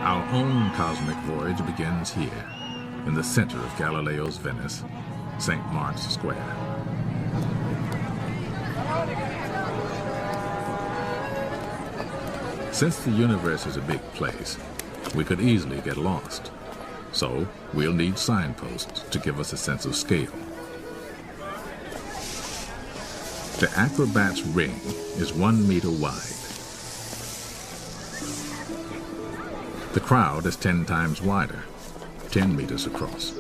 Our own cosmic voyage begins here, in the center of Galileo's Venice, St. Mark's Square. Since the universe is a big place, we could easily get lost. So we'll need signposts to give us a sense of scale. The acrobat's ring is 1 meter wide. The crowd is 10 times wider, 10 meters across,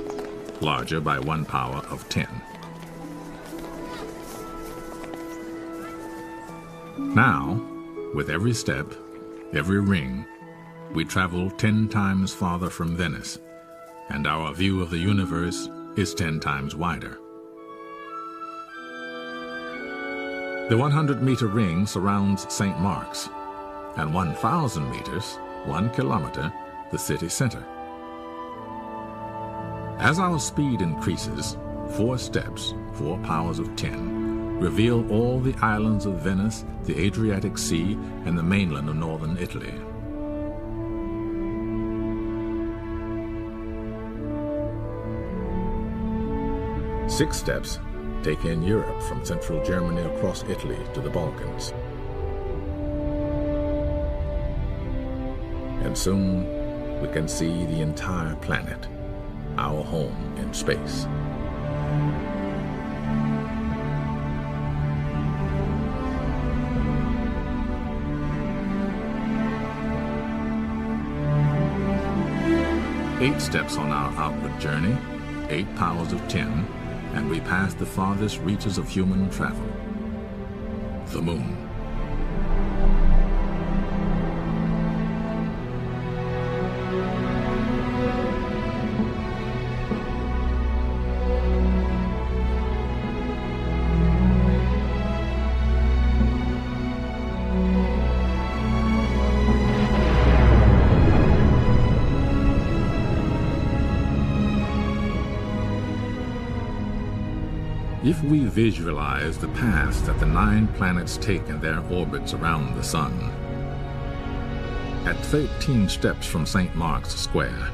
larger by 1 power of 10. Now, with every step, every ring, we travel 10 times farther from Venice, and our view of the universe is 10 times wider. The 100-meter ring surrounds St. Mark's, and 1,000 meters, 1 kilometer, the city center. As our speed increases, 4 steps, 4 powers of 10, reveal all the islands of Venice, the Adriatic Sea, and the mainland of northern Italy. Six steps take in Europe from central Germany across Italy to the Balkans. And soon we can see the entire planet, our home in space. Eight steps on our outward journey, 8 powers of 10, and we pass the farthest reaches of human travel, the moon. If we visualize the paths that the 9 planets take in their orbits around the sun, at 13 steps from St. Mark's Square,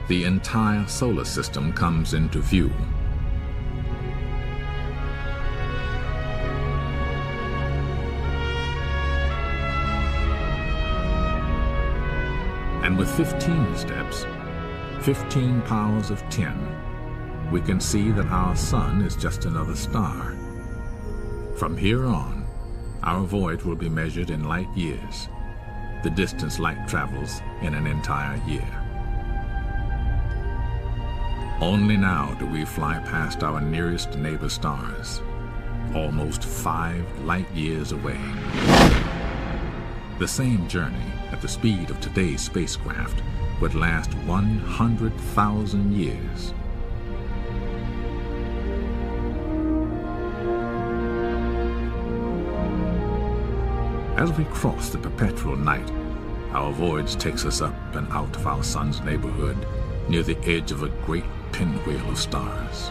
the entire solar system comes into view. And with 15 steps, 15 powers of 10, we can see that our sun is just another star. From here on, our voyage will be measured in light years, the distance light travels in an entire year. Only now do we fly past our nearest neighbor stars, almost 5 light years away. The same journey at the speed of today's spacecraft would last 100,000 years. As we cross the perpetual night, our voyage takes us up and out of our sun's neighborhood, near the edge of a great pinwheel of stars.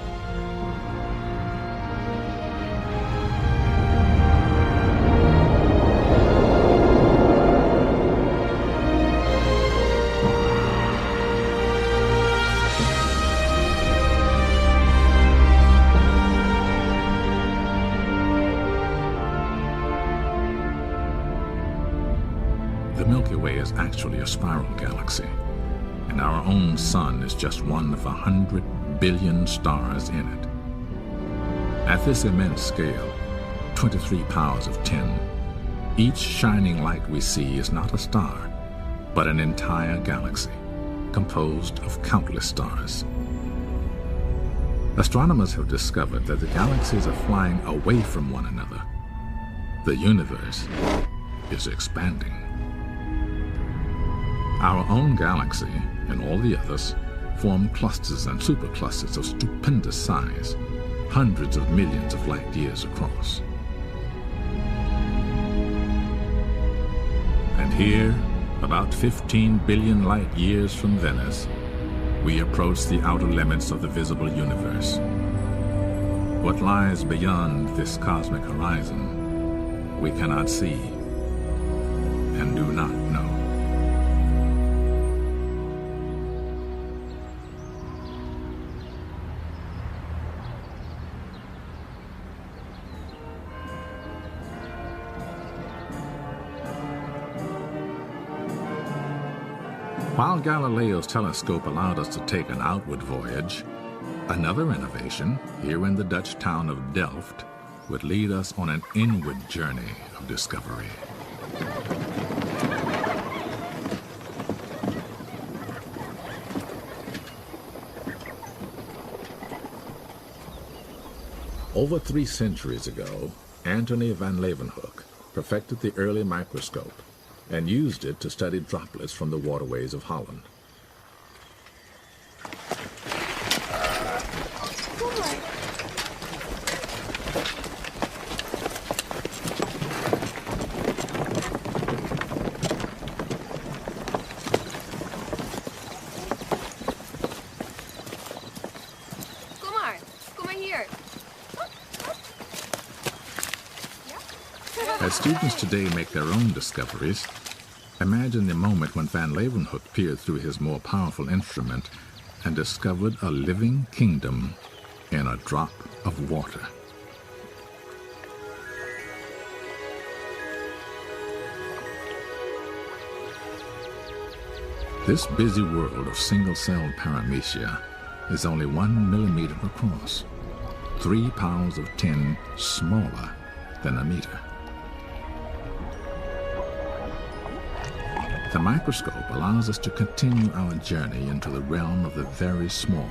The Milky Way is actually a spiral galaxy, and our own sun is just one of 100 billion stars in it. At this immense scale, 23 powers of 10, each shining light we see is not a star, but an entire galaxy, composed of countless stars. Astronomers have discovered that the galaxies are flying away from one another. The universe is expanding. Our own galaxy, and all the others, form clusters and superclusters of stupendous size, hundreds of millions of light years across. And here, about 15 billion light years from Venice, we approach the outer limits of the visible universe. What lies beyond this cosmic horizon, we cannot see and do not know. While Galileo's telescope allowed us to take an outward voyage, another innovation here in the Dutch town of Delft would lead us on an inward journey of discovery. Over 3 centuries ago, Antony van Leeuwenhoek perfected the early microscope and used it to study droplets from the waterways of Holland. As students today make their own discoveries, imagine the moment when Van Leeuwenhoek peered through his more powerful instrument and discovered a living kingdom in a drop of water. This busy world of single-celled paramecia is only 1 millimeter across, 3 pounds of tin smaller than a meter. The microscope allows us to continue our journey into the realm of the very small.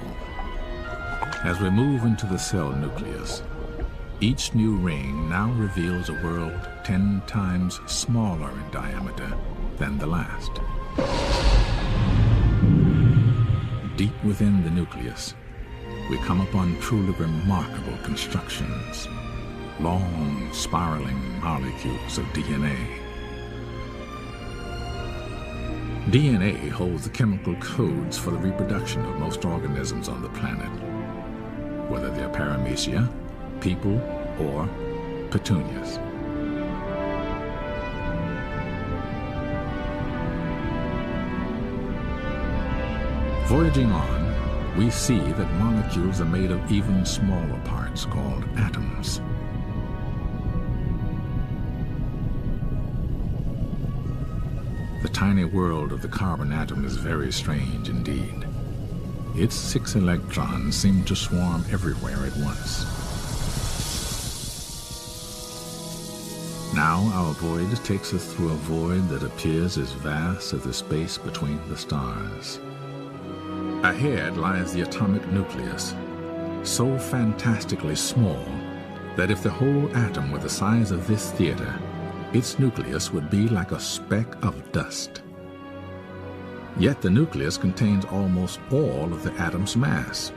As we move into the cell nucleus, each new ring now reveals a world 10 times smaller in diameter than the last. Deep within the nucleus, we come upon truly remarkable constructions, long spiraling molecules of DNA. DNA holds the chemical codes for the reproduction of most organisms on the planet, whether they're paramecia, people, or petunias. Voyaging on, we see that molecules are made of even smaller parts called atoms. The tiny world of the carbon atom is very strange indeed. Its 6 electrons seem to swarm everywhere at once. Now our voyage takes us through a void that appears as vast as the space between the stars. Ahead lies the atomic nucleus, so fantastically small that if the whole atom were the size of this theater, its nucleus would be like a speck of dust. Yet the nucleus contains almost all of the atom's mass,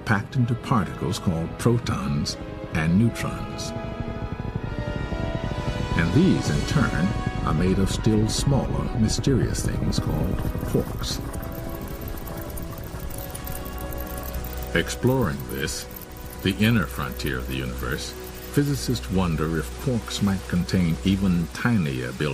packed into particles called protons and neutrons. And these, in turn, are made of still smaller, mysterious things called quarks. Exploring this, the inner frontier of the universe, physicists wonder if quarks might contain even tinier building